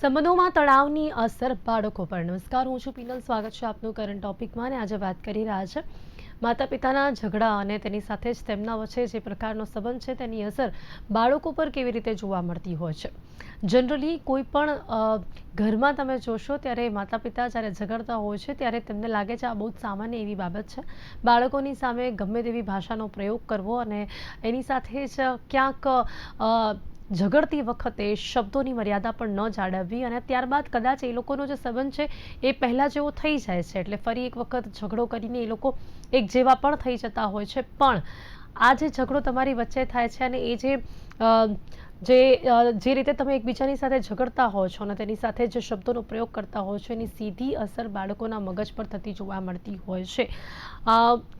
સંબંધોમાં તણાવની અસર બાળકો પર. નમસ્કાર, હું છું પીનલ. સ્વાગત છે આપનું કરંટ ટોપિકમાં. અને આજે વાત કરી રહ્યા છે માતા પિતાના ઝઘડા અને તેની સાથે જ તેમના વચ્ચે જે પ્રકારનો સંબંધ છે તેની અસર બાળકો પર કેવી રીતે જોવા મળતી હોય છે. જનરલી કોઈ પણ ઘરમાં તમે જોશો ત્યારે માતા પિતા જ્યારે ઝઘડતા હોય છે ત્યારે તેમને લાગે છે આ બહુ જ સામાન્ય એવી બાબત છે. બાળકોની સામે ગમે તેવી ભાષાનો પ્રયોગ કરવો અને એની સાથે જ ક્યાંક ઝઘડતી વખતે શબ્દોની મર્યાદા પણ ન જાળવવી અને ત્યારબાદ કદાચ એ લોકોનો જે સંબંધ છે એ પહેલાં જેવો થઈ જાય છે. એટલે ફરી એક વખત ઝઘડો કરીને એ લોકો એક જેવા પણ થઈ જતા હોય છે. પણ આ જે ઝઘડો તમારી વચ્ચે થાય છે અને એ જે રીતે તમે એકબીજાની સાથે ઝઘડતા હો છો અને તેની સાથે જે શબ્દોનો પ્રયોગ કરતા હો છો એની સીધી અસર બાળકોના મગજ પર થતી જોવા મળતી હોય છે.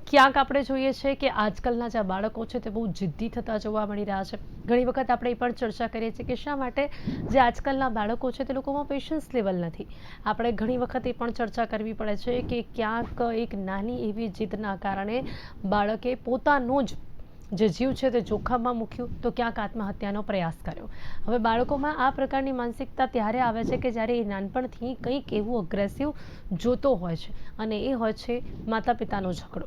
ક્યાંક આપણે જોઈએ છે કે આજકાલના જે બાળકો છે તે બહુ જિદ્દી થતા જોવા મળી રહ્યા છે. ઘણી વખત આપણે એ પણ ચર્ચા કરીએ છીએ કે શા માટે જે આજકાલના બાળકો છે તે લોકોમાં પેશન્સ લેવલ નથી. આપણે ઘણી વખત એ પણ ચર્ચા કરવી પડે છે કે ક્યાંક એક નાની એવી જીદના કારણે બાળકે પોતાનો જ જે જીવ છે તે જોખમમાં મૂક્યું તો ક્યાંક આત્મહત્યાનો પ્રયાસ કર્યો. હવે બાળકોમાં આ પ્રકારની માનસિકતા ત્યારે આવે છે કે જ્યારે એ નાનપણથી કંઈક એવું અગ્રેસિવ જોતો હોય છે અને એ હોય છે માતા પિતાનો ઝઘડો.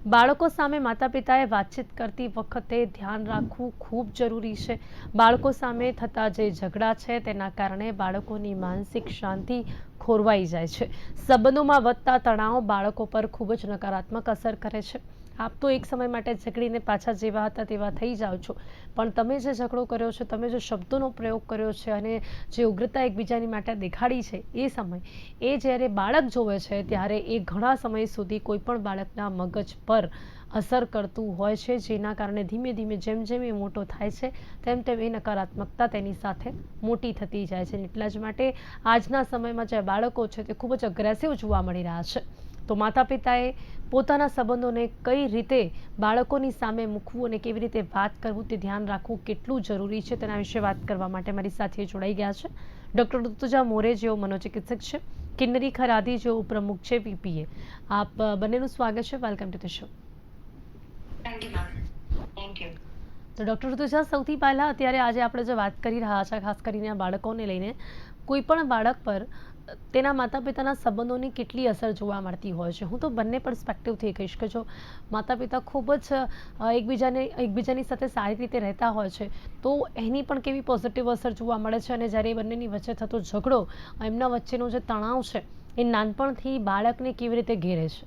બાળકો સામે માતા પિતાએ વાતચીત કરતી વખતે ધ્યાન રાખવું ખૂબ જરૂરી છે. બાળકો સામે થતા જે ઝઘડા છે તેના કારણે બાળકોની માનસિક શાંતિ ખોરવાઈ જાય છે. સંબંધોમાં વધતા તણાવ બાળકો પર ખૂબ જ નકારાત્મક અસર કરે છે. આપ તો એક સમય માટે ઝઘડીને પાછા જેવા હતા તેવા થઈ જાઓ છો, પણ તમે જે ઝઘડો કર્યો છે, તમે જે શબ્દોનો પ્રયોગ કર્યો છે અને જે ઉગ્રતા એકબીજાની માટે દેખાડી છે એ સમય એ જ્યારે બાળક જોવે છે ત્યારે એ ઘણા સમય સુધી કોઈ પણ બાળકના મગજ પર અસર કરતું હોય છે, જેના કારણે ધીમે ધીમે જેમ જેમ એ મોટો થાય છે તેમ તેમ એ નકારાત્મકતા તેની સાથે મોટી થતી જાય છે. એટલા જ માટે આજના સમયમાં જે બાળકો છે તે ખૂબ જ અગ્રેસિવ જોવા મળી રહ્યા છે. તો માતા પિતાએ પોતાના સંબંધોને કઈ રીતે બાળકોની સામે મૂકવું અને કેવી રીતે વાત કરવું તે ધ્યાન રાખવું કેટલું જરૂરી છે તેના વિશે વાત કરવા માટે મારી સાથે જોડાઈ ગયા છે ડૉક્ટર ઋતુજા મોરે, જેઓ મનોચિકિત્સક છે, કિન્નરી ખરાદી, જેઓ પ્રમુખ છે વીપીએ. આપ બંનેનું સ્વાગત છે. Welcome to the show. Thank you ma'am. Thank you. તો ડૉક્ટર ઋતુજા, સૌથી પહેલાં અત્યારે આજે આપણે જે વાત કરી રહ્યા છે ખાસ કરીને બાળકોને લઈને, કોઈ પણ બાળક પર તેના માતા પિતાના સંબંધોની કેટલી અસર જોવા મળતી હોય છે. હું તો બંને પર્સપેક્ટિવથી કહીશ કે જો માતા પિતા ખૂબ જ એકબીજાની સાથે સારી રીતે રહેતા હોય છે તો એની પણ કેવી પોઝિટિવ અસર જોવા મળે છે અને જ્યારે એ બંનેની વચ્ચે થતો ઝઘડો, એમના વચ્ચેનો જે તણાવ છે એ નાનપણથી બાળકને કેવી રીતે ઘેરે છે.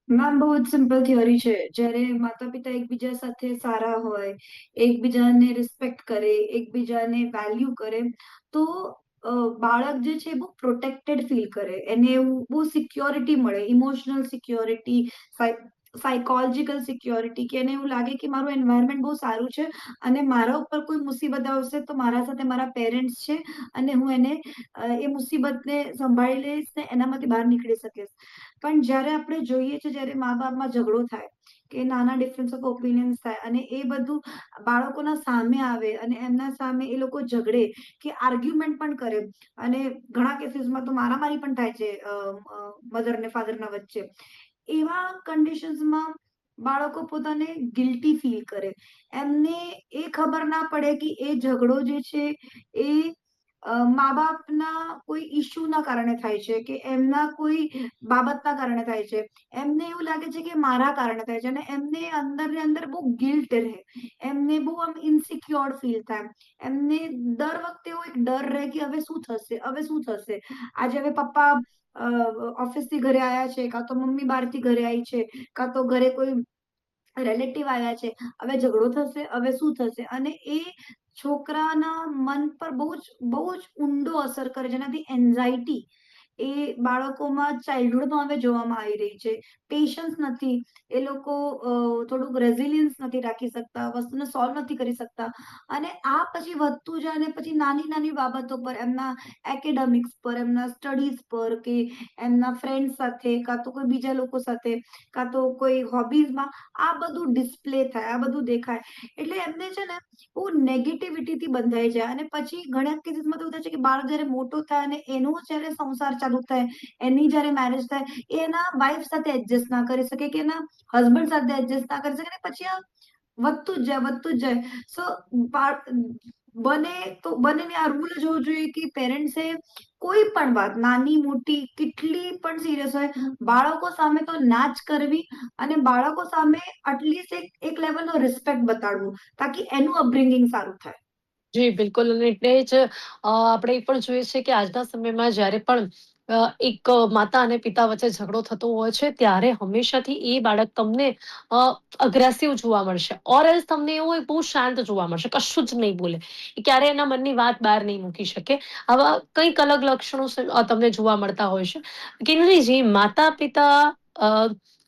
મેમ, બહુ જ સિમ્પલ થિયરી છે. જ્યારે માતા પિતા એકબીજા સાથે સારા હોય, એકબીજાને રિસ્પેક્ટ કરે, એકબીજાને વેલ્યુ કરે, તો બાળક જે છે બહુ પ્રોટેક્ટેડ ફીલ કરે. એને એવું બહુ સિક્યોરિટી મળે, ઇમોશનલ સિક્યોરિટી, સાયકોલોજીકલ સિક્યોરિટી, કે એને એવું લાગે કે મારું એન્વાયરમેન્ટ બહુ સારું છે અને મારા ઉપર કોઈ મુસીબત આવશે તો મારા સાથે મારા પેરેન્ટ્સ છે અને હું એને એ મુસીબતને સંભાળી લઈશ ને એનામાંથી બહાર નીકળી શકીશ. પણ જ્યારે આપણે જોઈએ છે, જ્યારે મા બાપમાં ઝઘડો થાય કે નાના ડિફરન્સ ઓફ ઓપિનિયન્સ થાય અને એ બધું બાળકોના સામે આવે અને એમના સામે એ લોકો ઝઘડે કે આર્ગ્યુમેન્ટ પણ કરે, અને ઘણા કેસીસમાં તો મારામારી પણ થાય છે મધર ને ફાધરના વચ્ચે. એવા કન્ડિશન્સમાં બાળકો પોતાને ગિલ્ટી ફીલ કરે. એમને એ ખબર ના પડે કે એ ઝઘડો જે છે એ મા બાપના કોઈ ઇશ્યુના કારણે થાય છે કે એમના કોઈ બાબતના કારણે થાય છે. એમને એવું લાગે છે કે મારા કારણે થાય છે અને એમને અંદર ને અંદર બહુ ગિલ્ટ રહે. એમને બહુ આમ ઇનસિક્યોર ફીલ થાય. એમને દર વખતે એવો એક ડર રહે કે હવે શું થશે, હવે શું થશે. આજે હવે પપ્પા ઓફિસ થી ઘરે આવ્યા છે, કાં તો મમ્મી બહારથી ઘરે આવી છે, કાં તો ઘરે કોઈ રિલેટિવ આવ્યા છે, હવે ઝઘડો થશે, હવે શું થશે. અને એ છોકરાના મન પર બહુ જ ઊંડો અસર કરે, જેનાથી એન્ઝાયટી એ બાળકોમાં ચાઇલ્ડહુડમાં હવે જોવામાં આવી રહી છે. પેશન્સ નથી, એ લોકો થોડુંક રેઝિલિયન્સ નથી રાખી શકતા, વસ્તુને સોલ્વ નથી કરી શકતા. અને આ પછી વધતું જાય અને પછી નાની નાની બાબતો પર, એમના એકેડેમિક્સ પર, એમના સ્ટડીઝ પર, કે એમના ફ્રેન્ડ સાથે, કાં તો કોઈ બીજા લોકો સાથે, કાં તો કોઈ હોબીઝમાં આ બધું ડિસ્પ્લે થાય, આ બધું દેખાય. એટલે એમને છે ને બહુ નેગેટિવિટીથી બંધાઈ જાય. અને પછી ઘણા કેસીસમાં તો એવું થાય છે કે બાળક જયારે મોટો થાય અને એનો જયારે સંસાર ચાલુ થાય, એની જયારે મેરેજ થાય, એ એના વાઈફ સાથે એડજસ્ટ ના કરી શકે, કે એના હસબન્ડ સાથે એડજસ્ટ ના કરી શકે, અને પછી આ વધતું જ જાય, વધતું જ જાય. સો બંનેને આ રૂલ જ હોવો જોઈએ કે પેરેન્ટ્સે કોઈ પણ વાત નાની મોટી કેટલી પણ સિરિયસ હોય બાળકો સામે તો ના જ કરવી, અને બાળકો સામે એટલીસ્ટ એક લેવલનો રિસ્પેક્ટ બતાડવું તાકી એનું અપબ્રિંગિંગ સારું થાય. જી, બિલકુલ. અને એટલે જ આપણે એ પણ જોઈએ છે કે આજના સમયમાં જ્યારે પણ એક માતા અને પિતા વચ્ચે ઝઘડો થતો હોય છે, ત્યારે હંમેશાથી એ બાળક તમને અગ્રેસિવ જોવા મળશે, ઓર એલ્સ તમને એવું બહુ શાંત જોવા મળશે, કશું જ નહીં બોલે. એ ક્યારેય એના મનની વાત બહાર નહીં મૂકી શકે. આવા કંઈક અલગ લક્ષણો તમને જોવા મળતા હોય છે. કે નહીં, જે માતા પિતા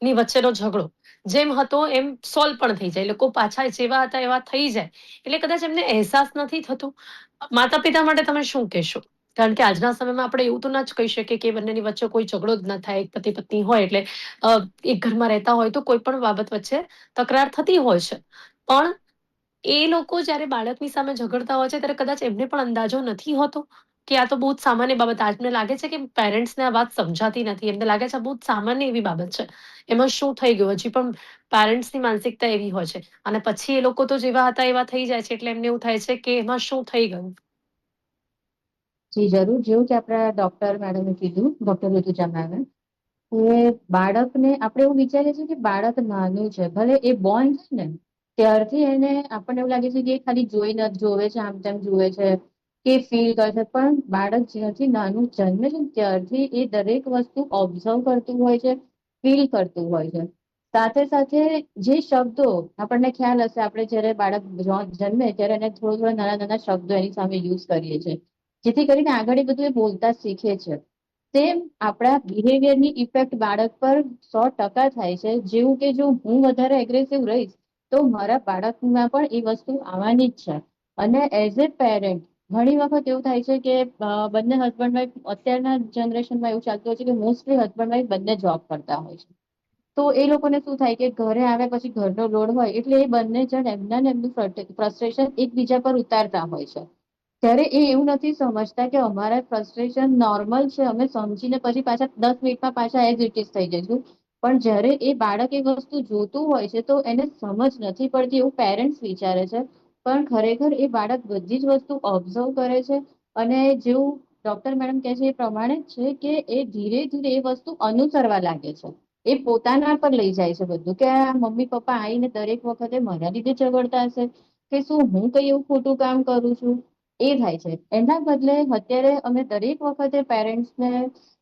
ની વચ્ચેનો ઝઘડો જેમ હતો એમ સોલ્વ પણ થઈ જાય. લોકો પાછા જેવા હતા એવા થઈ જાય. એટલે કદાચ એમને અહેસાસ નથી થતો. માતા પિતા માટે તમે શું કહેશો? કારણ કે આજના સમયમાં આપણે એવું તો ના જ કહી શકીએ કે બંનેની વચ્ચે કોઈ ઝઘડો જ ન થાય. એક પતિ પત્ની હોય એટલે એક ઘરમાં રહેતા હોય તો કોઈ પણ બાબત વચ્ચે તકરાર થતી હોય છે. પણ એ લોકો જ્યારે બાળકની સામે ઝઘડતા હોય છે ત્યારે કદાચ એમને પણ અંદાજો નથી હોતો કે આ તો બહુ જ સામાન્ય બાબત. આજને લાગે છે કે પેરેન્ટ્સને આ વાત સમજાતી નથી. એમને લાગે છે આ બહુ જ સામાન્ય એવી બાબત છે. એમાં શું થઈ ગયું? હજી પણ પેરેન્ટ્સની માનસિકતા એવી હોય છે. અને પછી એ લોકો તો જેવા હતા એવા થઈ જાય છે. એટલે એમને એવું થાય છે કે એમાં શું થઈ ગયું? જી જરૂર, જેવું કે આપણા ડોક્ટર મેડમે કીધું, ડોક્ટર ઋતુજા મેમે, કે બાળકને આપણે એવું વિચારીએ છીએ કે બાળક નાનું છે, ભલે એ બોર્ન છે ને ત્યારથી એને આપણને એવું લાગે છે કે એ ખાલી જોઈને જ જોવે છે, આમ તેમ જુએ છે કે ફીલ કરે છે. પણ બાળક જ્યારથી નાનું જન્મે છે ને ત્યારથી એ દરેક વસ્તુ ઓબ્ઝર્વ કરતું હોય છે, ફીલ કરતું હોય છે. સાથે સાથે જે શબ્દો આપણને ખ્યાલ હશે, આપણે જયારે બાળક જન્મે ત્યારે એને થોડા થોડા નાના નાના શબ્દો એની સામે યુઝ કરીએ છીએ, જેથી કરીને આગળ એ બધું એ બોલતા શીખે છે. સેમ આપણા બિહેવિયરની ઇફેક્ટ બાળક પર 100% થાય છે. જેવું કે જો હું વધારે એગ્રેસિવ રહીશ તો મારા બાળકમાં પણ એ વસ્તુ આવવાની જ છે. અને એઝ એ પેરેન્ટ ઘણી વખત એવું થાય છે કે બંને હસબન્ડ વાઈફ, અત્યારના જનરેશનમાં એવું ચાલતું હોય છે કે મોસ્ટલી હસબન્ડ વાઈફ બંને જોબ કરતા હોય છે. તો એ લોકોને શું થાય કે ઘરે આવે પછી ઘરનો લોડ હોય એટલે એ બંને જણ એમના ને એમનું ફ્રસ્ટ્રેશન એકબીજા પર ઉતારતા હોય છે. ત્યારે એ એવું નથી સમજતા કે અમારા ફ્રસ્ટ્રેશન નોર્મલ છે, અમે સમજીને પછી પાછા 10 મિનિટમાં પાછા એઝ ઇટ ઇઝ થઈ જઈશું. પણ જ્યારે એ બાળક એ વસ્તુ જોતું હોય છે તો એને સમજ નથી પડતી એવું પેરેન્ટ્સ વિચારે છે. પણ ખરેખર એ બાળક બધી જ વસ્તુ ઓબ્ઝર્વ કરે છે. અને જેવું ડોક્ટર મેડમ કહે છે એ પ્રમાણે જ છે કે એ ધીરે ધીરે એ વસ્તુ અનુસરવા લાગે છે. એ પોતાના પર લઈ જાય છે બધું, કે આ મમ્મી પપ્પા આવીને દરેક વખતે મારા લીધે ઝઘડતા હશે કે શું હું કઈ એવું ખોટું કામ કરું છું, એ થાય છે. એના બદલે અત્યારે અમે દરેક વખતે પેરેન્ટ્સને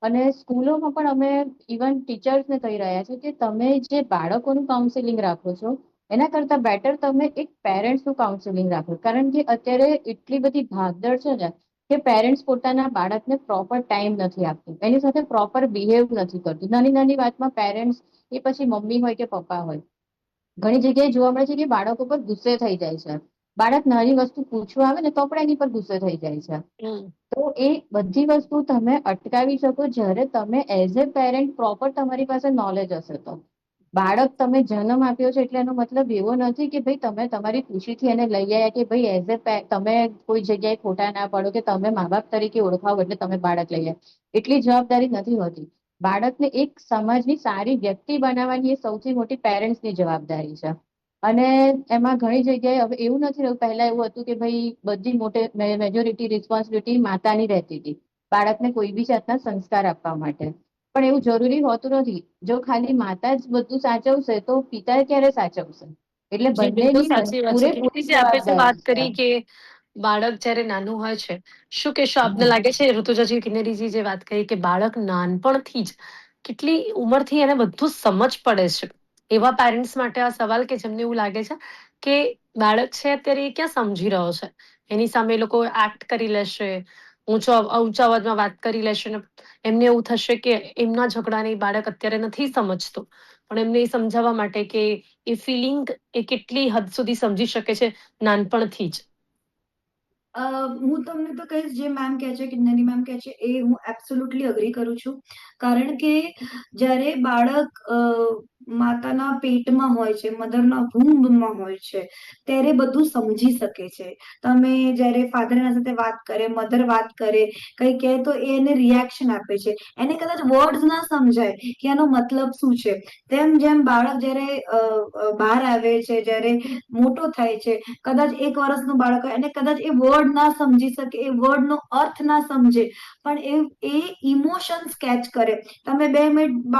અને સ્કૂલોમાં પણ અમે ઇવન ટીચર્સને કહી રહ્યા છે કે તમે જે બાળકોનું કાઉન્સેલિંગ રાખો છો એના કરતા બેટર તમે એક પેરેન્ટ્સનું કાઉન્સેલિંગ રાખો. કારણ કે અત્યારે એટલી બધી ભાગદડ છે ને કે પેરેન્ટ્સ પોતાના બાળકને પ્રોપર ટાઈમ નથી આપતું, એની સાથે પ્રોપર બિહેવ નથી કરતું. નાની નાની વાતમાં પેરેન્ટ્સ, એ પછી મમ્મી હોય કે પપ્પા હોય, ઘણી જગ્યાએ જોવા મળે છે કે બાળકો પર ગુસ્સે થઈ જાય છે. બાળક નાની વસ્તુ પૂછવા આવે ને તો પણ એની પર ગુસ્સે થઈ જાય છે. હમ. તો એ બધી વસ્તુ તમે અટકાવી શકો જ્યારે તમે એઝ એ પેરેન્ટ પ્રોપર તમારી પાસે નોલેજ હશે તો. બાળક તમે જન્મ આપ્યો છે એટલે એનો મતલબ એવો નથી કે ભાઈ તમે તમારી ખુશીથી એને લઈ આવ્યા કે ભાઈ એઝ એ તમે કોઈ જગ્યાએ ખોટા ના પડો કે તમે મા બાપ તરીકે ઓળખાવો એટલે તમે બાળક લઈ આવ્યા, એટલી જવાબદારી નથી હોતી. બાળકને એક સમાજની સારી વ્યક્તિ બનાવવાની એ સૌથી મોટી પેરેન્ટ્સની જવાબદારી છે. અને એમાં ઘણી જગ્યાએ હવે એવું નથી રહ્યું, પહેલા એવું હતું કે ભાઈ બધી મોટે મેજોરિટી રિસ્પોન્સિબિલિટી માતાની રહેતી હતી બાળકને કોઈ બી જાતના સંસ્કાર આપવા માટે. પણ એવું જરૂરી હોતું નથી. જો ખાલી માતા જ બધું સાચવશે તો પિતા ક્યારે સાચવશે? એટલે જી, બિલકુલ બંનેની સાચી વાત છે. પૂરેપૂરી કીર્તિજી, આપણે જે વાત જવાબદારી છે. કરી કે બાળક જ્યારે નાનું હોય છે, શું કહેશો? આપને લાગે છે ઋતુજાજી, કિન્નરીજી જે વાત કરી કે બાળક નાનપણથી જ કેટલી ઉંમરથી એને બધું સમજ પડે છે, એવા પેરેન્ટ્સ માટે આ સવાલ કે જેમને એવું લાગે છે કે બાળક છે અત્યારે એ ક્યાં સમજી રહ્યો છે, એની સામે એ લોકો એક્ટ કરી લેશે, ઊંચા અવાજમાં વાત કરી લેશે ને એમને એવું થશે કે એમના ઝઘડાને બાળક અત્યારે નથી સમજતો. પણ એમને એ સમજાવવા માટે કે એ ફિલિંગ એ કેટલી હદ સુધી સમજી શકે છે નાનપણથી જ. હું તમને તો કહીશ, જે મેમ કહે છે, કિન્નરી મેમ કહે છે, એ હું એબ્સોલ્યુટલી અગ્રી કરું છું. કારણ કે જ્યારે બાળક માતાના પેટમાં હોય છે, મધરના વૂમ્બમાં હોય છે, ત્યારે બધું સમજી શકે છે. તમે જ્યારે ફાધરના સાથે વાત કરે, મધર વાત કરે, કંઈ કહે તો એ એને રિએક્શન આપે છે. એને કદાચ વર્ડ્સ ના સમજાય કે એનો મતલબ શું છે. તેમ જેમ બાળક જ્યારે બહાર આવે છે, જ્યારે મોટો થાય છે, કદાચ 1 વર્ષનું બાળક હોય અને કદાચ એ વર્ડ ના સમજી શકે, એ વર્ડનો અર્થ ના સમજે, પણ એ ઇમોશન્સ કેચ કરે. તમે 2 મિનિટ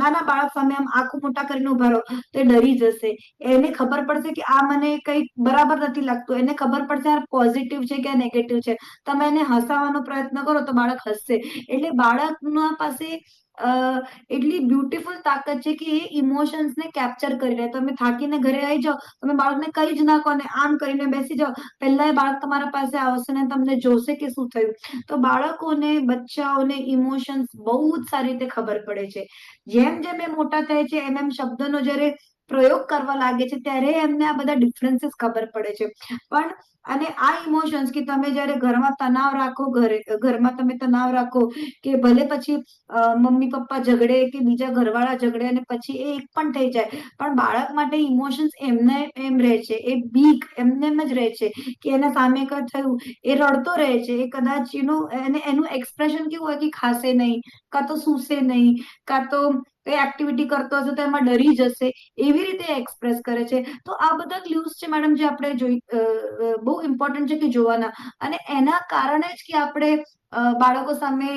નાના બાળક સામે આમ આંખો મોટા કરીને ઉભા રહો તો એ ડરી જશે. એને ખબર પડશે કે આ મને કંઈક બરાબર નથી લાગતું. એને ખબર પડશે આ પોઝિટિવ છે કે નેગેટિવ છે. તમે એને હસાવવાનો પ્રયત્ન કરો તો બાળક હસશે. એટલે બાળકના પાસે એટલી બ્યુટીફુલ તાકાત છે કે એ ઇમોશન્સને કેપ્ચર કરી લે. તમે થાકીને ઘરે આવી જાઓ, તમે બાળકને કઈ જ નાખો અને આમ કરીને બેસી જાઓ, પહેલા એ બાળક તમારા પાસે આવશે ને તમને જોશે કે શું થયું. તો બાળકોને, બચ્ચાઓને ઇમોશન્સ બહુ જ સારી રીતે ખબર પડે છે. જેમ જેમ એ મોટા થાય છે, એમ એમ શબ્દનો જ્યારે પ્રયોગ કરવા લાગે છે, ત્યારે એમને આ બધા ડિફરન્સીસ ખબર પડે છે. પણ અને આ ઇમોશન્સ કે તમે જ્યારે ઘરમાં તણાવ રાખો, ઘરમાં તમે તણાવ રાખો, કે ભલે પછી મમ્મી પપ્પા ઝઘડે કે બીજા ઘરવાળા ઝઘડે અને પછી એ એક પણ થઈ જાય, પણ બાળક માટે ઇમોશન્સ એમને એમ રહે છે. એ બીક એમને એમ જ રહે છે કે એના સામે કંઈ થયું, એ રડતો રહે છે. એ કદાચ એનું એક્સપ્રેશન કેવું હોય કે ખાશે નહીં, કાં તો સૂશે નહીં, કાં તો કઈ એક્ટિવિટી કરતો હશે તો એમાં ડરી જશે. એવી રીતે એક્સપ્રેસ કરે છે. તો આ બધા ક્લ્યુઝ છે મેડમ, જે આપણે બહુ ઇમ્પોર્ટન્ટ છે કે જોવાના. અને એના કારણે જ કે આપણે બાળકો સામે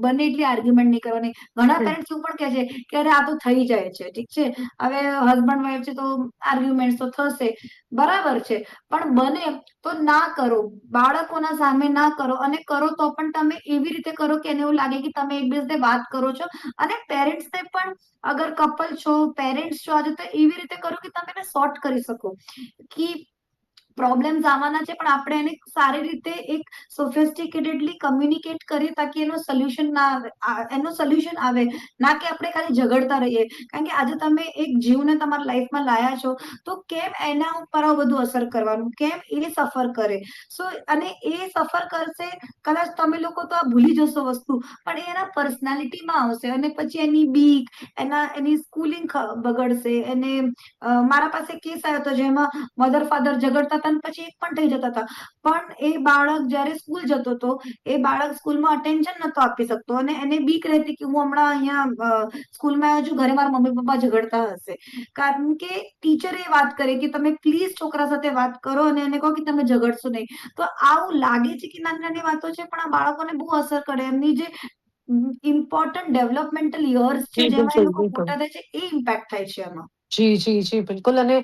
બને એટલી આર્ગ્યુમેન્ટ નહીં કરવાની. ઘણા પેરેન્ટ્સ એવું પણ કહે છે કે અરે આ તો થઈ જાય છે, ઠીક છે, હવે હસબન્ડ વાઈફ છે તો આર્ગ્યુમેન્ટ તો થશે, બરાબર છે, પણ બને તો ના કરો. બાળકોના સામે ના કરો, અને કરો તો પણ તમે એવી રીતે કરો કે એને એવું લાગે કે તમે એકબીજાને વાત કરો છો. અને પેરેન્ટ્સને પણ, અગર કપલ છો, પેરેન્ટ્સ છો આજે, તો એવી રીતે કરો કે તમે એને સોર્ટ કરી શકો. કે પ્રોબ્લેમ્સ આવવાના છે, પણ આપણે એને સારી રીતે એક સોફિસ્ટિકેટેડલી કમ્યુનિકેટ કરીએ તાકી એનો સોલ્યુશન આવે. ના કે આપણે ખાલી ઝઘડતા રહીએ. કારણ કે આજે તમે એક જીવને તમારા લાઈફમાં લાયા છો, તો કેમ એના ઉપર આ બધું અસર કરવાનું, કેમ એ સફર કરે. અને એ સફર કરશે, કદાચ તમે લોકો તો આ ભૂલી જશો વસ્તુ, પણ એ એના પર્સનાલિટીમાં આવશે. અને પછી એની બીક, એની સ્કૂલિંગ બગડશે. મારા પાસે કેસ આવ્યો હતો જેમાં મધર ફાધર ઝઘડતા હતા અને પછી એક પણ થઈ જતા હતા. પણ એ બાળક જ્યારે સ્કૂલ જતો હતો, એ બાળક સ્કૂલમાં અટેન્શન નતો આપી શકતો, અને એને બીક રહેતી કે હું હમણાં અહીંયા સ્કૂલમાં આવ્યો છું, ઘરે મારા મમ્મી પપ્પા ઝઘડતા હશે. કારણ કે ટીચરે વાત કરે કે તમે પ્લીઝ છોકરા સાથે વાત કરો અને એને કહો કે તમે ઝઘડશો નહીં. તો આવું લાગે છે કે નાની નાની વાતો છે, પણ આ બાળકોને બહુ અસર કરે. એમની જે ઇમ્પોર્ટન્ટ ડેવલપમેન્ટલ યર્સ છે, જી જેમાં એ બિલકુલ, લોકો બિલકુલ. મોટા થાય છે, એ ઇમ્પેક્ટ થાય છે એમાં. જી, જી, જી, બિલકુલ. અને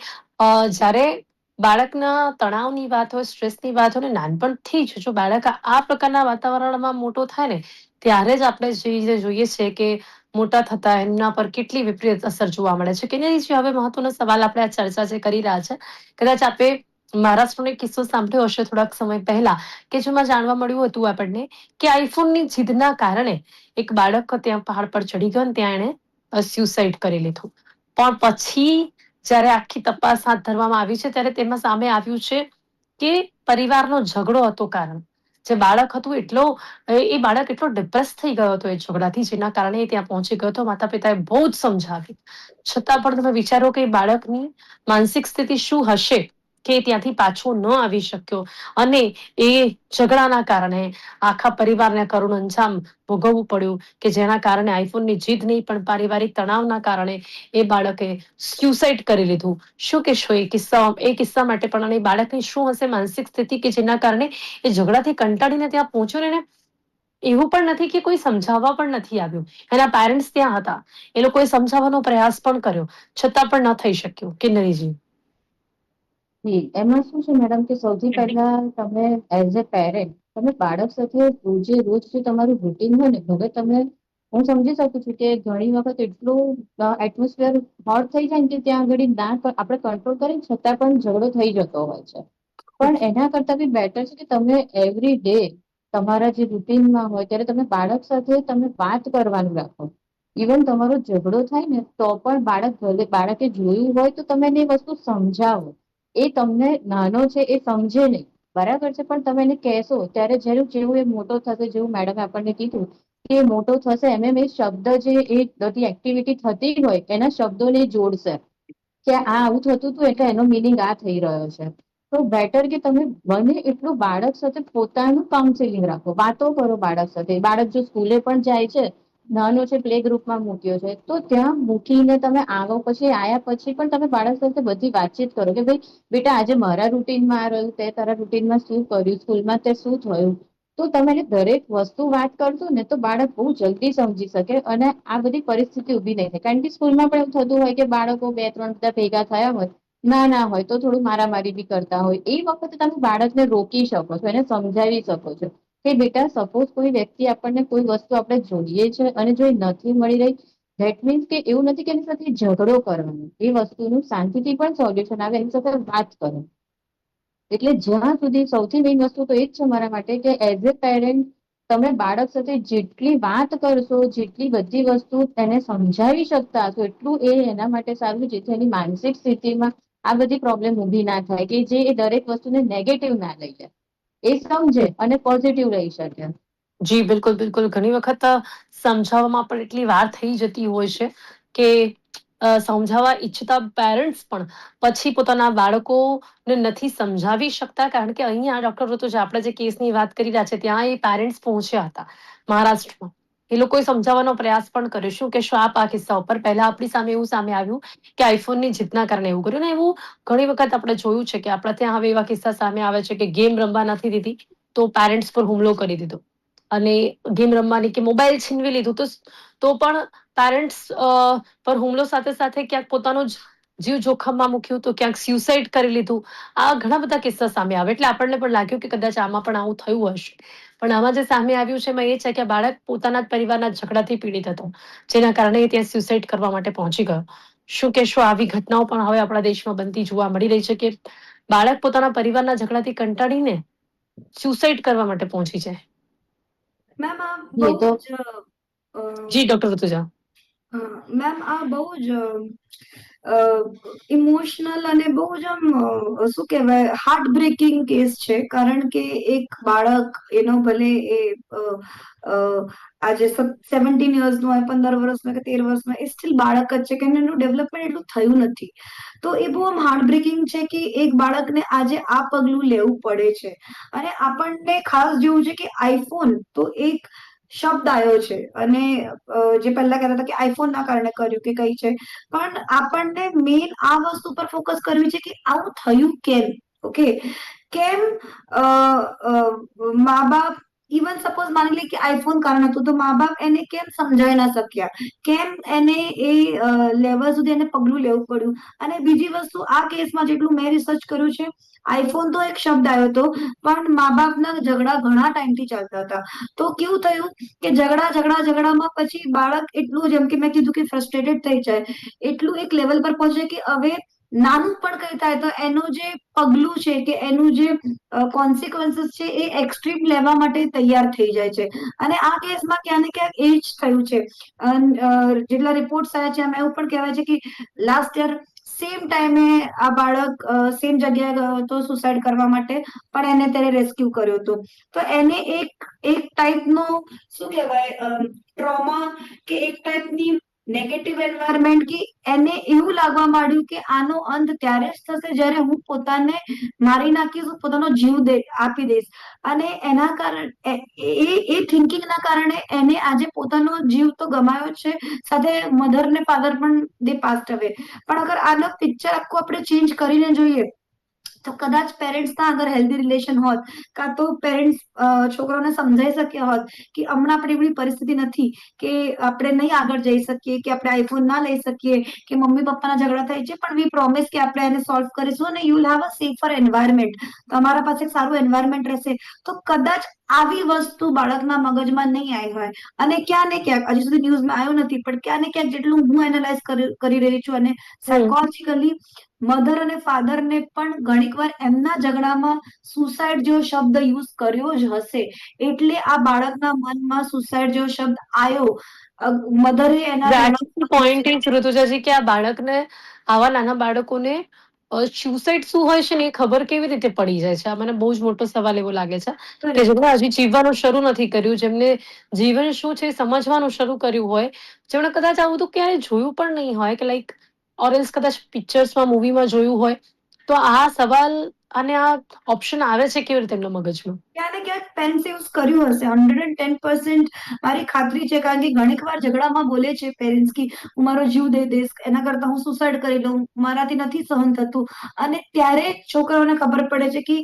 જ્યારે બાળકના તણાવની વાત હોય, સ્ટ્રેસની વાત હોય, ને નાનપણથી જ જો બાળક આ પ્રકારના વાતાવરણમાં મોટો થાય ને, ત્યારે જ આપણે જે જોઈએ છે કે મોટા થતા એમના પર કેટલી વિપરીત અસર જોવા મળે છે. કે નહીં, હવે મહત્વનો સવાલ આપણે આ ચર્ચા જે કરી રહ્યા છે, કદાચ આપે મહારાષ્ટ્રનો એક કિસ્સો સાંભળ્યો હશે થોડાક સમય પહેલા, કે જેમાં જાણવા મળ્યું હતું આપણને કે આઈફોનની જીદના કારણે એક બાળક ત્યાં પહાડ પર ચડી ગયો અને ત્યાં એણે સ્યુસાઇડ કરી લીધું. પણ પછી જ્યારે આખી તપાસ હાથ ધરવામાં આવી છે, ત્યારે તેમાં સામે આવ્યું છે કે પરિવારનો ઝઘડો હતો કારણ. જે બાળક હતું એ બાળક એટલો ડિપ્રેસ થઈ ગયો હતો એ ઝઘડાથી, જેના કારણે એ ત્યાં પહોંચી ગયો હતો. માતા પિતાએ બહુ જ સમજાવ્યું, છતાં પણ તમે વિચારો કે બાળકની માનસિક સ્થિતિ શું હશે કે ત્યાંથી પાછો ન આવી શક્યો. અને એ ઝઘડાના કારણે આખા પરિવારને કરુણ અંજામ ભોગવવું પડ્યું, કે જેના કારણે આઈફોનની જીદ નહીં, પણ પારિવારિક તણાવના કારણે એ બાળકે સ્યુસાઇડ કરી લીધું. શું કહેશો એ કિસ્સા માટે પણ? અને બાળકની શું હશે માનસિક સ્થિતિ કે જેના કારણે એ ઝઘડાથી કંટાળીને ત્યાં પહોંચ્યો ને? એવું પણ નથી કે કોઈ સમજાવવા પણ નથી આવ્યું. એના પેરેન્ટ્સ ત્યાં હતા, એ લોકોએ સમજાવવાનો પ્રયાસ પણ કર્યો, છતાં પણ ન થઈ શક્યું. કે નહીં? એમાં શું છે મેડમ, કે સૌથી પહેલા તમે એઝ અ પેરેન્ટ, તમે બાળક સાથે રોજે રોજ જે તમારું રૂટીન હોય ને, હવે હું સમજી શકું છું કે ઘણી વખત એટલું એટમોસ્ફિયર હોટ થઈ જાય ને કે ત્યાં આગળ ના આપણે કંટ્રોલ કરીએ, છતાં પણ ઝઘડો થઈ જતો હોય છે. પણ એના કરતા બી બેટર છે કે તમે એવરી ડે તમારા જે રૂટીનમાં હોય ત્યારે તમે બાળક સાથે તમે વાત કરવાનું રાખો. ઇવન તમારો ઝઘડો થાય ને તો પણ બાળકે જોયું હોય તો તમે એને એ વસ્તુ સમજાવો. એ તમને નાનો છે એ સમજે નહીં, બરાબર છે, પણ તમે એને કહેશો ત્યારે જેવું એ મોટો થશે, જેવું મેડમે આપણને કીધું કે એ મોટો થશે એમ એ શબ્દ જે એ બધી એક્ટિવિટી થતી હોય એના શબ્દોને જોડશે કે આ આવું થતું હતું એટલે એનો મિનિંગ આ થઈ રહ્યો છે. તો બેટર કે તમે બને એટલું બાળક સાથે પોતાનું કાઉન્સેલિંગ રાખો, વાતો કરો બાળક સાથે. બાળક જો સ્કૂલે પણ જાય છે, નાનો છે, પ્લે ગ્રુપમાં મૂક્યો છે, તો ત્યાં મૂકીને તમે આવો, પછી આયા પછી પણ તમે બાળક સાથે બધી વાતચીત કરો કે ભાઈ બેટા આજે મારા રૂટીનમાં આ રહ્યું, તે તારા રૂટીનમાં શું કર્યું, સ્કૂલમાં તે શું થયું. તો તમે દરેક વસ્તુ વાત કરશો ને તો બાળક બહુ જલ્દી સમજી શકે અને આ બધી પરિસ્થિતિ ઉભી નહીં થાય. કારણ કે સ્કૂલમાં પણ એવું થતું હોય કે બાળકો 2-3 બધા ભેગા થયા હોય, ના હોય તો થોડું મારામારી બી કરતા હોય. એ વખતે તમે બાળકને રોકી શકો છો, એને સમજાવી શકો છો કે બેટા સપોઝ કોઈ વ્યક્તિ આપણને કોઈ વસ્તુ આપણે જોઈએ છે અને જો એ નથી મળી રહી, ધેટ મીન્સ કે એવું નથી કે એની સાથે ઝઘડો કરવાનો, એ વસ્તુનું શાંતિથી પણ સોલ્યુશન આવે, એની સાથે વાત કરો. એટલે જ્યાં સુધી સૌથી મેઇન વસ્તુ તો એ જ છે મારા માટે કે એઝ એ પેરેન્ટ તમે બાળક સાથે જેટલી વાત કરશો, જેટલી બધી વસ્તુ એને સમજાવી શકતા હશો, એટલું એ એના માટે સારું, જેથી એની માનસિક સ્થિતિમાં આ બધી પ્રોબ્લેમ ઊભી ના થાય કે જે એ દરેક વસ્તુને નેગેટિવ ના લઈ જાય, એ સમજે અને પોઝિટિવ રહી શકે. જી બિલકુલ બિલકુલ. ઘણી વખત સમજાવવામાં પણ એટલી વાર થઈ જતી હોય છે કે સમજાવવા ઈચ્છતા પેરેન્ટ્સ પણ પછી પોતાના બાળકોને નથી સમજાવી શકતા. કારણ કે અહીંયા ડોક્ટર ઋતુજા આપણે જે કેસની વાત કરી રહ્યા છે ત્યાં એ પેરેન્ટ્સ પહોંચ્યા હતા મહારાષ્ટ્રમાં. એ લોકોએ સમજાવવાનો પ્રયાસ પણ કર્યો. શું કહેશો આપ આ કિસ્સા ઉપર? પહેલા આપણી સામે એવું સામે આવ્યું કે આઈફોનની જીદના કારણે એવું કર્યું, ને એવું ઘણી વખત આપણે જોયું છે કે આપણા ત્યાં હવે એવા કિસ્સા સામે આવે છે કે ગેમ રમવા નથી દીધી તો પેરેન્ટ્સ પર હુમલો કરી દીધો, અને ગેમ રમવાની કે મોબાઈલ છીનવી લીધું તો પણ પેરેન્ટ્સ પર હુમલો સાથે સાથે ક્યાંક પોતાનો જીવ જોખમમાં મૂક્યું તો ક્યાંક સ્યુસાઈડ કરી લીધું. આ ઘણા બધા કિસ્સા સામે આવે એટલે આપણને પણ લાગ્યું કે કદાચ આમાં પણ આવું થયું હશે. પણ આમાં જે સામે આવ્યું છે એમાં એ છે કે બાળક પોતાના જ પરિવારના ઝઘડાથી પીડિત હતો, જેના કારણે ત્યાં સ્યુસાઈડ કરવા માટે પહોંચી ગયો. શું કહેશો? આવી ઘટનાઓ પણ હવે આપણા દેશમાં બનતી જોવા મળી રહી છે કે બાળક પોતાના પરિવારના ઝઘડાથી કંટાળીને સ્યુસાઈડ કરવા માટે પહોંચી જાય. મેમ આ એ બહુ તો જ અ, જી ડોક્ટર ઋતુજા. મેમ આ બહુ જ ઇમોશનલ અને બહુ જ શું કહેવાય, હાર્ટ બ્રેકિંગ કેસ છે. કારણ કે એક બાળક એનો ભલે એ આજે 17 યર્સનો હોય, 15 વર્ષનો કે 13 વર્ષનો, એ સ્ટીલ બાળક જ છે કે એનું ડેવલપમેન્ટ એટલું થયું નથી. તો એ બહુ હાર્ટ બ્રેકિંગ છે કે એક બાળકને આજે આ પગલું લેવું પડે છે. અને આપણને ખાસ જોવું છે કે આઈફોન તો એક શબ્દ આવ્યો છે અને જે પહેલા કહેતા હતા કે આઈફોન ના કારણે કર્યું કે કઈ છે, પણ આપણને મેઇન આ વસ્તુ પર ફોકસ કરવી છે કે આવું થયું કેમ. ઓકે, કેમ મા બાપ, ઇવન સપોઝ માની લે કે આઈફોન કારણ હતું તો મા બાપ એને કેમ સમજાવી ના શક્યા, કેમ એને એ લેવલ સુધી એને પગલું લેવું પડ્યું. અને બીજી વસ્તુ, આ કેસમાં જેટલું મેં રિસર્ચ કર્યું છે, આઈફોન તો એક શબ્દ આવ્યો હતો પણ મા બાપના ઝઘડા ઘણા ટાઈમથી ચાલતા હતા. તો કેવું થયું કે ઝઘડામાં પછી બાળક એટલું, જેમ કે મેં કીધું કે ફ્રસ્ટ્રેટેડ થઈ જાય, એટલું એક લેવલ પર પહોંચે કે હવે નાનું પણ કઈ થાય તો એનું જે પગલું છે કે એનું જે કોન્સિક્વન્સીસ છે એ એક્સ્ટ્રીમ લેવા માટે તૈયાર થઈ જાય છે. અને આ કેસમાં ક્યાં ને ક્યાંક એ જ થયું છે. જેટલા રિપોર્ટ્સ આવ્યા છે એમાં એવું પણ કહેવાય છે કે લાસ્ટ યર સેમ ટાઈમે આ બાળક સેમ જગ્યાએ ગયો હતો સુસાઇડ કરવા માટે, પણ એને ત્યારે રેસ્ક્યુ કર્યો હતો. તો એને એક ટાઈપનો શું કહેવાય, ટ્રોમા કે એક ટાઈપની નેગેટિવ એન્વાયરમેન્ટ, કે એને એવું લાગવા માંડ્યું કે આનો અંત ત્યારે જ થશે જ્યારે હું પોતાને મારી નાખીશ, હું પોતાનો જીવ આપી દઈશ. અને એના કારણે એ થિંકિંગના કારણે એને આજે પોતાનો જીવ તો ગમાયો છે, સાથે મધર ને ફાધર પણ દે પાસ્ડ અવે. પણ અગર આનો પિક્ચર આખું આપણે ચેન્જ કરીને જોઈએ તો કદાચ પેરેન્ટ્સના અગર હેલ્ધી રિલેશન હોત, કાં તો પેરેન્ટ્સ છોકરાઓને સમજાઈ શક્યા હોત કે હમણાં આપણી એવી પરિસ્થિતિ નથી કે આપણે નહીં આગળ જઈ શકીએ, કે આપણે આઈફોન ના લઈ શકીએ, કે મમ્મી પપ્પાના ઝઘડા થાય છે પણ વી પ્રોમિસ કે આપણે એને સોલ્વ કરીશું અને you will have a safer environment. તમારા પાસે એક સારું એન્વાયરમેન્ટ રહેશે. તો કદાચ આવી વસ્તુ બાળકના મગજમાં નહીં આવી હોય. અને ક્યાં ને ક્યાંક, હજી સુધી ન્યૂઝમાં આવ્યું નથી, પણ ક્યાં ને ક્યાંક જેટલું હું એનાલાઇઝ કરી રહી છું અને સાયકોલોજીકલી મધર અને ફાધરને પણ ઘણીક વાર એમના ઝઘડામાં સુસાઇડ જેવો શબ્દ યુઝ કર્યો જ હશે, એટલે આ બાળકના મનમાં સુસાઇડ જેવો શબ્દ આવ્યો. મધરે એના પોઈન્ટ એ જ ઋતુજાજી કે આ બાળકને, આવા નાના બાળકોને સ્યુસાઇડ શું હોય છે ને એ ખબર કેવી રીતે પડી જાય છે? આ મને બહુ જ મોટો સવાલ એવો લાગે છે કે Correct. જેમણે હજી જીવવાનું શરૂ નથી કર્યું, જેમને જીવન શું છે એ સમજવાનું શરૂ કર્યું હોય, જેમણે કદાચ આવું તો ક્યારેય જોયું પણ નહીં હોય કે લાઈક ઓરેલ્સ કદાચ પિક્ચર્સમાં મૂવીમાં જોયું હોય, તો આ સવાલ અને આ ઓપ્શન આવે છે કેવી રીતે એમના મગજમાં? ક્યાં ને ક્યાંક પેરેન્ટ્સ યુઝ કર્યું હશે 110%. મારી ખાતરી છે, કારણ કે ઘણીક વાર ઝઘડામાં બોલે છે પેરેન્ટ્સ કે હું મારો જીવ દઈ દઈશ, એના કરતા હું સુસાઇડ કરી લઉં, મારાથી નથી સહન થતું. અને ત્યારે છોકરાઓને ખબર પડે છે કે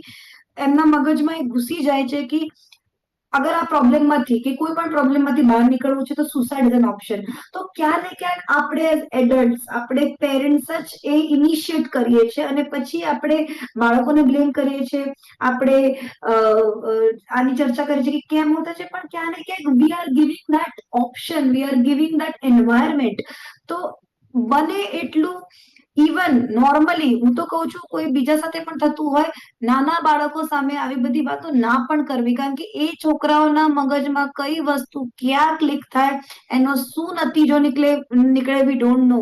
એમના મગજમાં એ ઘૂસી જાય છે કે અગર આ પ્રોબ્લેમમાંથી કે કોઈ પણ પ્રોબ્લેમમાંથી બહાર નીકળવું છે તો સુસાઇડ ઇઝ એન ઓપ્શન. તો ક્યાં ને ક્યાંક આપણે એઝ એડલ્ટ્સ, આપણે પેરેન્ટ્સ જ એ ઇનિશિયેટ કરીએ છીએ અને પછી આપણે બાળકોને બ્લેમ કરીએ છીએ. આપણે આની ચર્ચા કરીએ છીએ કે કેમ હોતા છે, પણ ક્યાં ને ક્યાંક we are giving that option, we are giving that environment. તો બને એટલું ઇવન નોર્મલી હું તો કહું છું, કોઈ બીજા સાથે પણ થતું હોય, નાના બાળકો સામે આવી બધી વાતો ના પણ કરવી, કારણ કે એ છોકરાઓના મગજમાં કઈ વસ્તુ ક્યાં ક્લિક થાય, એનો શું નતીજો નીકળે વી ડોન્ટ નો.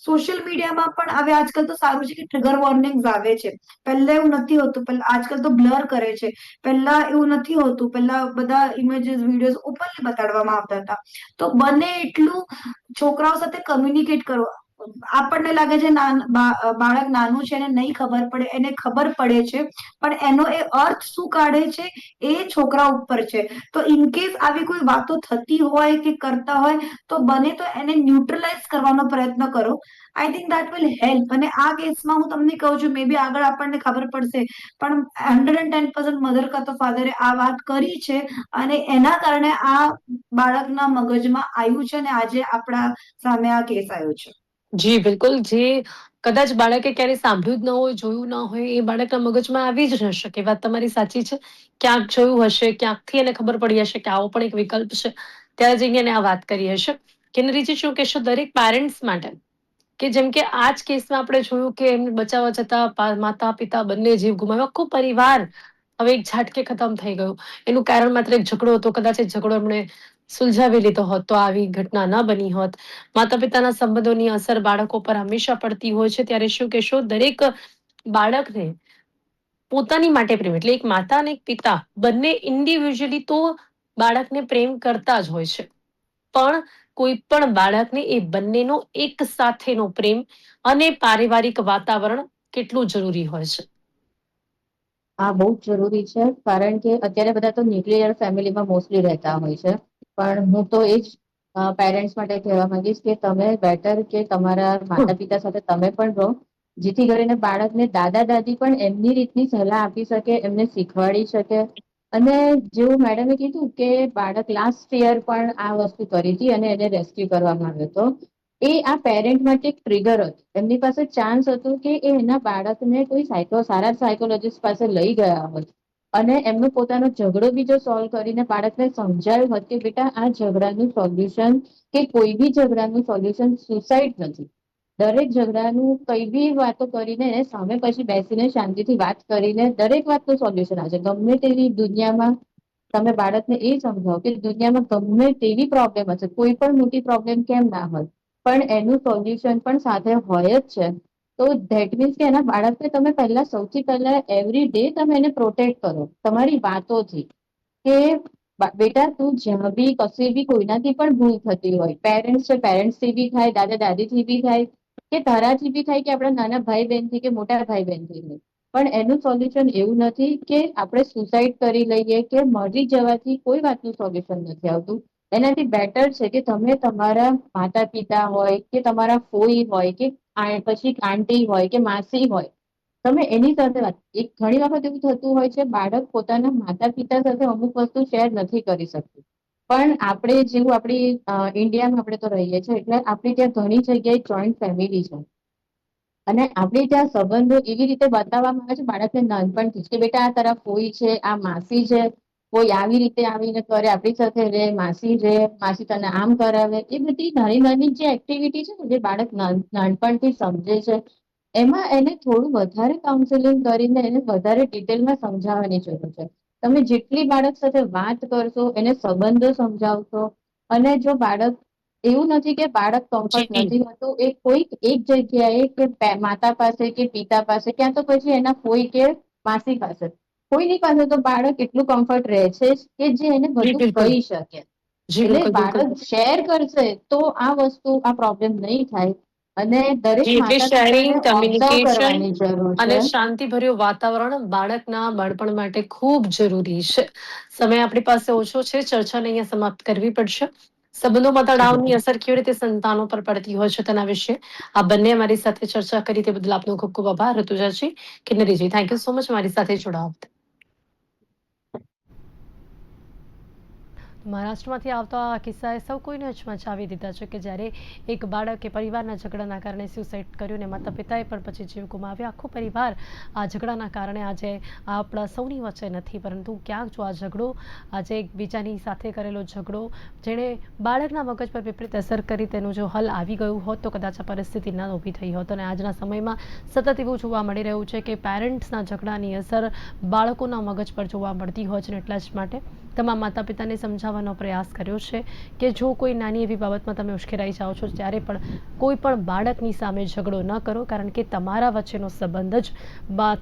સોશિયલ મીડિયામાં પણ હવે આજકાલ તો સારું છે કે ટ્રિગર વોર્નિંગ્સ આવે છે. પહેલા એવું નથી હોતું, પહેલા આજકાલ તો બ્લર કરે છે. પહેલા એવું નથી હોતું, પહેલા બધા ઇમેજીસ વિડીયોઝ ઓપનલી બતાડવામાં આવતા હતા. તો બને એટલું છોકરાઓ સાથે કમ્યુનિકેટ કરો. આપણને લાગે છે બાળક નાનું છે એને નહીં ખબર પડે, એને ખબર પડે છે, પણ એનો એ અર્થ શું કાઢે છે એ છોકરા ઉપર છે. તો ઇનકેસ આવી કોઈ વાતો થતી હોય કે કરતા હોય, તો બને તો એને ન્યુટ્રલાઇઝ કરવાનો પ્રયત્ન કરો. I think that will help. અને આ કેસમાં હું તમને કહું છું, મે બી આગળ આપણને ખબર પડશે, પણ 110% મધર કા તો ફાધરે આ વાત કરી છે અને એના કારણે આ બાળકના મગજમાં આવ્યું છે અને આજે આપણા સામે આ કેસ આવ્યો છે. જી બિલકુલ. જે કદાચ બાળકે ક્યારેય સાંભળ્યું જ ન હોય, જોયું ન હોય, એ બાળકના મગજમાં આવી જ ન શકે. વાત તમારી સાચી છે. ક્યાંક જોયું હશે, ક્યાંકથી એને ખબર પડી હશે કે આવો પણ એક વિકલ્પ છે, ત્યારે જઈને એને આ વાત કરી હશે. કિન્નરીજી, શું કહેશો દરેક પેરેન્ટ્સ માટે કે જેમ કે આ જ કેસમાં આપણે જોયું કે એમને બચાવવા જતા માતા પિતા બંને જીવ ગુમાવ્યો, આખો પરિવાર હવે એક ઝાટકે ખતમ થઈ ગયું. એનું કારણ માત્ર એક ઝઘડો હતો. કદાચ એ ઝઘડો એમણે સુલઝાવી લીધો હોત તો આવી ઘટના ન બની હોત. માતા પિતાના સંબંધોની અસર બાળકો પર હંમેશા પડતી હોય છે. ત્યારે શું કહેશો દરેક બાળકને પોતાની માટે પ્રેમ, એટલે એક માતા અને એક પિતા બંને ઇન્ડિવિજ્યુઅલી તો બાળકને પ્રેમ કરતા જ હોય છે, પણ કોઈ પણ બાળકને એ બંનેનો એક સાથેનો પ્રેમ અને પારિવારિક વાતાવરણ કેટલું જરૂરી હોય છે? આ બહુ જ જરૂરી છે, કારણ કે અત્યારે બધા તો ન્યુક્લિયર ફેમિલીમાં મોસ્ટલી રહેતા હોય છે. પણ હું તો એ જ પેરેન્ટ્સ માટે કહેવા માંગીશ કે તમે બેટર કે તમારા માતા પિતા સાથે તમે પણ રહો, જેથી કરીને બાળકને દાદા દાદી પણ એમની રીતની સલાહ આપી શકે, એમને શીખવાડી શકે. અને જેવું મેડમે કીધું કે બાળક લાસ્ટ યર પણ આ વસ્તુ કરી હતી અને એને રેસ્ક્યુ કરવામાં આવ્યો હતો. એ આ પેરેન્ટ માટે એક ટ્રિગર હતું. એમની પાસે ચાન્સ હતો કે એ એના બાળકને કોઈ સારા સાયકોલોજીસ્ટ પાસે લઈ ગયા હોત અને એમનો પોતાનો ઝઘડો બીજો સોલ્વ કરીને બાળકને સમજાવ્યું હોત કે બેટા આ ઝઘડાનું સોલ્યુશન કે કોઈ બી ઝઘડાનું સોલ્યુશન સુસાઇડ નથી. દરેક ઝઘડાનું કઈ બી વાતો કરીને એને સામે પછી બેસીને શાંતિથી વાત કરીને દરેક વાતનું સોલ્યુશન આવશે. ગમે તેવી દુનિયામાં તમે બાળકને એ સમજાવો કે દુનિયામાં ગમે તેવી પ્રોબ્લેમ હશે, કોઈ પણ મોટી પ્રોબ્લેમ કેમ ના હોય, પણ એનું સોલ્યુશન પણ સાથે હોય જ છે. તો ધેટ મીન્સ કે એના બાળકને તમે પહેલા સૌથી પહેલા એવરી ડે તમે એને પ્રોટેક્ટ કરો તમારી વાતોથી કે બેટા તું જ્યાં બી કશે બી કોઈનાથી પણ ભૂલ થતી હોય, પેરેન્ટ્સ છે પેરેન્ટ્સથી બી થાય, દાદા દાદીથી બી થાય કે તારાથી બી થાય કે આપણા નાના ભાઈ બહેનથી કે મોટા ભાઈ બહેનથી થાય, પણ એનું સોલ્યુશન એવું નથી કે આપણે સુસાઇડ કરી લઈએ કે મરી જવાથી કોઈ વાતનું સોલ્યુશન નથી આવતું. એનાથી બેટર છે કે તમે તમારા માતા પિતા હોય કે તમારા ફોઈ હોય કે પછી આંટી હોય કે માસી હોય, તમે એની સાથે વાત. એક ઘણી વખત એવું થતું હોય છે બાળક પોતાના માતા પિતા સાથે અમુક વસ્તુ શેર નથી કરી શકતું, પણ આપણે જેવું આપણી ઇન્ડિયામાં આપણે તો રહીએ છીએ એટલે આપણે ત્યાં ઘણી જગ્યાએ જોઈન્ટ ફેમિલી છે અને આપણે ત્યાં સંબંધો એવી રીતે બતાવવામાં આવે છે બાળકને નાનપણથી જ કે બેટા આ તારા ફોઈ છે, આ માસી છે, કોઈ આવી રીતે આવીને કરે આપણી સાથે રે, માસી રે, માસી તને આમ કરાવે. એ બધી નાની નાની જે એક્ટિવિટી છે ને જે બાળક નાનપણથી સમજે છે, એમાં એને થોડું વધારે કાઉન્સેલિંગ કરીને એને વધારે ડિટેલમાં સમજાવવાની જરૂર છે. તમે જેટલી બાળક સાથે વાત કરશો, એને સંબંધો સમજાવશો અને જો બાળક એવું નથી કે બાળક કમ્ફર્ટ જી નથી હોતું, એ કોઈક એક જગ્યાએ કે માતા પાસે કે પિતા પાસે ક્યાં તો પછી એના કોઈ કે માસી પાસે, કોઈની પાસે તો બાળક એટલું કમ્ફર્ટ રહે છે જ કે જે એને જી બધું બિલકુલ. કહી શકે. જી એટલે બિલકુલ બિલકુલ. બાળક શેર કરશે તો આ વસ્તુ આ પ્રોબ્લેમ નહીં થાય. અને દરેક જી એટલે માતા પિતાને શેરિંગ, ઓબ્ઝર્વ કમ્યુનિકેશન કરવાની જરૂર અને છે. શાંતિભર્યું વાતાવરણ બાળકના બાળપણ માટે ખૂબ જરૂરી છે. સમય આપણી પાસે ઓછો છે, ચર્ચાને અહીંયા સમાપ્ત કરવી પડશે. સંબંધોમાં તણાવની અસર કેવી રીતે સંતાનો પર પડતી હોય છે તેના વિશે આ બંને અમારી સાથે ચર્ચા કરી તે બદલ આપનો ખૂબ ખૂબ આભાર. ઋતુજાજી, કિન્નરીજી, થેન્ક યુ સો મચ મારી સાથે જોડાવા. મહારાષ્ટ્રમાંથી આવતા આ કિસ્સાએ સૌ કોઈને હચમચાવી દીધા છે કે જ્યારે એક બાળકે પરિવારના ઝઘડાના કારણે સ્યુસાઇડ કર્યું અને માતા પિતાએ પણ પછી જીવ ગુમાવ્યો. આખો પરિવાર આ ઝઘડાના કારણે આજે આપણા સૌની વચ્ચે નથી, પરંતુ ક્યાંક જો આ ઝઘડો આજે એકબીજાની સાથે કરેલો ઝઘડો જેણે બાળકના મગજ પર વિપરીત અસર કરી તેનું જો હલ આવી ગયું હોત તો કદાચ આ પરિસ્થિતિ ન ઊભી થઈ હોત. અને આજના સમયમાં સતત એવું જોવા મળી રહ્યું છે કે પેરેન્ટ્સના ઝઘડાની અસર બાળકોના મગજ પર જોવા મળતી હોય છે. એટલા જ માટે તમામ માતા પિતાને સમજાવવાનો પ્રયાસ કર્યો છે કે જો કોઈ નાની એવી બાબતમાં તમે ઉશ્કેરાઈ જાઓ છો ત્યારે પણ કોઈ પણ બાળકની સામે ઝઘડો ન કરો, કારણ કે તમારા વચ્ચેનો સંબંધ જ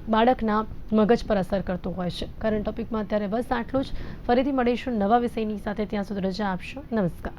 બાળકના મગજ પર અસર કરતો હોય છે. કરંટ ટોપિકમાં અત્યારે બસ આટલું જ. ફરીથી મળીશું નવા વિષયની સાથે. ત્યાં સુધી રજા આપશો. નમસ્કાર.